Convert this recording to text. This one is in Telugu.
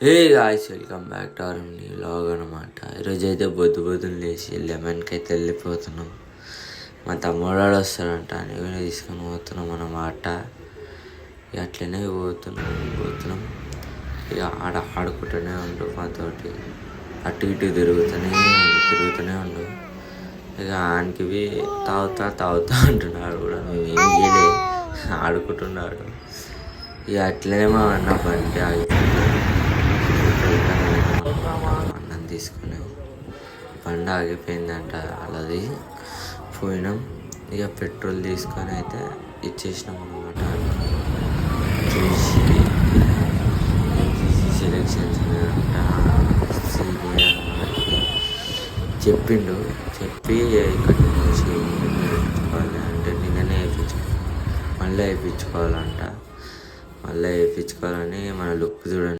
Hey guys, welcome back to our new vlog అనమాట. ఈరోజు అయితే పొద్దున లేచి లెమన్కి అయితే వెళ్ళిపోతున్నాం. మా తమ్ముడు వస్తాడంట, అని కూడా తీసుకొని పోతున్నాం అన్నమాట. ఇక అట్లనే పోతున్నాం. ఇక ఆడుకుంటూనే ఉండు మాతోటి, అటు ఇటు తిరుగుతూనే ఉండు. ఇక ఆనికి తాగుతా అంటున్నాడు కూడా. మేము ఏం చేయలే, ఆడుకుంటున్నాడు. ఇక అట్లనే మా అన్న బండి అన్నం తీసుకుని బండి ఆగిపోయిందంట, అలాది పోయినాం. ఇక పెట్రోల్ తీసుకొని అయితే ఇచ్చేసినాం అనమాట. చూసి సెలెక్షన్స్ అంట చెప్పిండు. చెప్పి ఇక్కడ నుంచి వేయించుకోవాలి అంటే నిన్ననే మళ్ళీ వేయించుకోవాలంట. మళ్ళీ వేయించుకోవాలని మన లుక్ చూడండి.